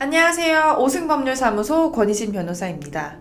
안녕하세요. 오승법률사무소 권희진 변호사입니다.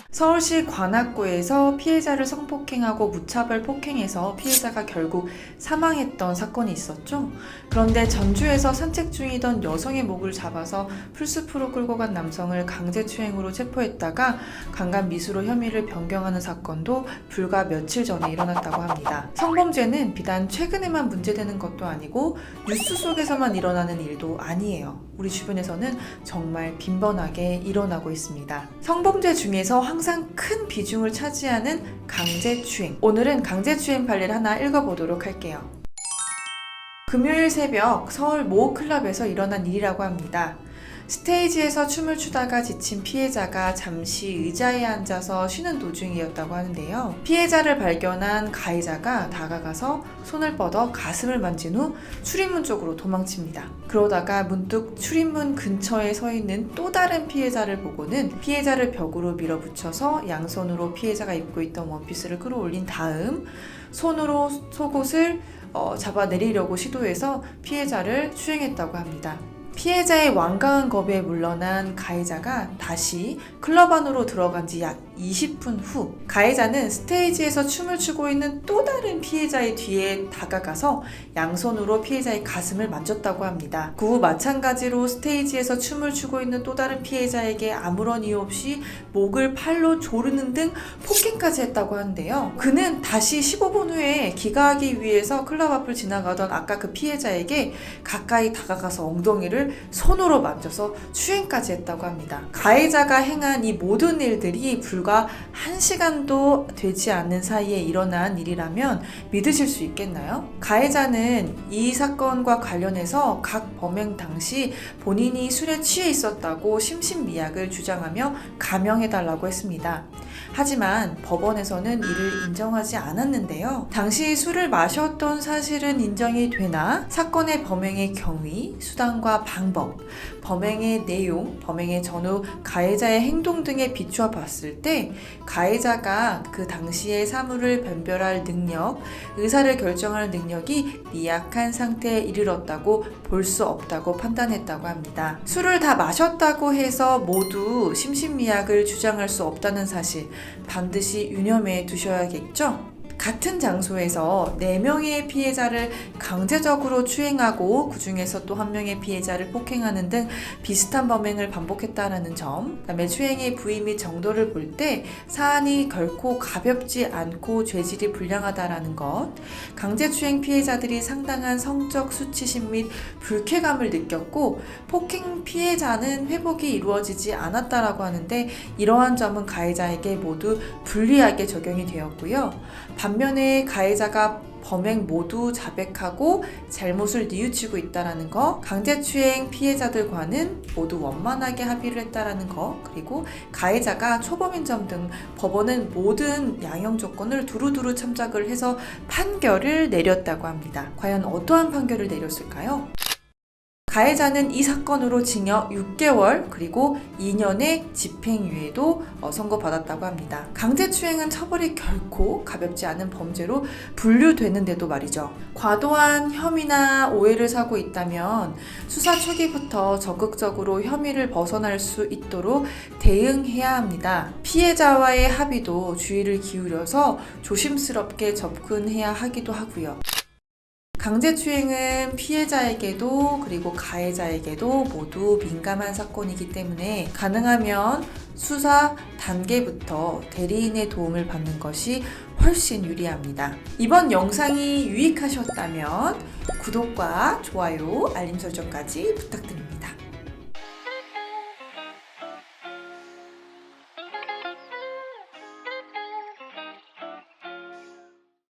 서울시 관악구에서 피해자를 성폭행하고 무차별 폭행해서 피해자가 결국 사망했던 사건이 있었죠. 그런데 전주에서 산책 중이던 여성의 목을 잡아서 풀숲으로 끌고 간 남성을 강제추행으로 체포했다가 강간미수로 혐의를 변경하는 사건도 불과 며칠 전에 일어났다고 합니다. 성범죄는 비단 최근에만 문제되는 것도 아니고 뉴스 속에서만 일어나는 일도 아니에요. 우리 주변에서는 정말 빈번하게 일어나고 있습니다. 성범죄 중에서 항상 큰 비중을 차지하는 강제추행. 오늘은 강제추행 판례를 하나 읽어보도록 할게요. 금요일 새벽 서울 모 클럽에서 일어난 일이라고 합니다. 스테이지에서 춤을 추다가 지친 피해자가 잠시 의자에 앉아서 쉬는 도중이었다고 하는데요. 피해자를 발견한 가해자가 다가가서 손을 뻗어 가슴을 만진 후 출입문 쪽으로 도망칩니다. 그러다가 문득 출입문 근처에 서 있는 또 다른 피해자를 보고는 피해자를 벽으로 밀어붙여서 양손으로 피해자가 입고 있던 원피스를 끌어올린 다음 손으로 속옷을 잡아내리려고 시도해서 피해자를 추행했다고 합니다. 피해자의 완강한 겁에 물러난 가해자가 다시 클럽 안으로 들어간 지 약 20분 후 가해자는 스테이지에서 춤을 추고 있는 또 다른 피해자의 뒤에 다가가서 양손으로 피해자의 가슴을 만졌다고 합니다. 그 후 마찬가지로 스테이지에서 춤을 추고 있는 또 다른 피해자에게 아무런 이유 없이 목을 팔로 조르는 등 폭행까지 했다고 하는데요. 그는 다시 15분 후에 귀가하기 위해서 클럽 앞을 지나가던 아까 그 피해자에게 가까이 다가가서 엉덩이를 손으로 만져서 추행까지 했다고 합니다. 가해자가 행한 이 모든 일들이 불과 1시간도 되지 않는 사이에 일어난 일이라면 믿으실 수 있겠나요? 가해자는 이 사건과 관련해서 각 범행 당시 본인이 술에 취해 있었다고 심신미약을 주장하며 감형해달라고 했습니다. 하지만 법원에서는 이를 인정하지 않았는데요. 당시 술을 마셨던 사실은 인정이 되나 사건의 범행의 경위, 수단과 방법, 범행의 내용, 범행의 전후 가해자의 행동 등에 비추어 봤을 때 가해자가 그 당시의 사물을 변별할 능력, 의사를 결정할 능력이 미약한 상태에 이르렀다고 볼 수 없다고 판단했다고 합니다. 술을 다 마셨다고 해서 모두 심신미약을 주장할 수 없다는 사실 반드시 유념해 두셔야겠죠? 같은 장소에서 4명의 피해자를 강제적으로 추행하고 그 중에서 또 1명의 피해자를 폭행하는 등 비슷한 범행을 반복했다는 점, 그다음에 추행의 부위 및 정도를 볼 때 사안이 결코 가볍지 않고 죄질이 불량하다라는 것, 강제추행 피해자들이 상당한 성적 수치심 및 불쾌감을 느꼈고 폭행 피해자는 회복이 이루어지지 않았다라고 하는데 이러한 점은 가해자에게 모두 불리하게 적용이 되었고요. 반면에 가해자가 범행 모두 자백하고 잘못을 뉘우치고 있다는 거, 강제추행 피해자들과는 모두 원만하게 합의를 했다는 거, 그리고 가해자가 초범인 점 등 법원은 모든 양형 조건을 두루두루 참작을 해서 판결을 내렸다고 합니다. 과연 어떠한 판결을 내렸을까요? 가해자는 이 사건으로 징역 6개월 그리고 2년의 집행유예도 선고받았다고 합니다. 강제추행은 처벌이 결코 가볍지 않은 범죄로 분류되는데도 말이죠. 과도한 혐의나 오해를 사고 있다면 수사 초기부터 적극적으로 혐의를 벗어날 수 있도록 대응해야 합니다. 피해자와의 합의도 주의를 기울여서 조심스럽게 접근해야 하기도 하고요. 강제추행은 피해자에게도 그리고 가해자에게도 모두 민감한 사건이기 때문에 가능하면 수사 단계부터 대리인의 도움을 받는 것이 훨씬 유리합니다. 이번 영상이 유익하셨다면 구독과 좋아요, 알림 설정까지 부탁드립니다.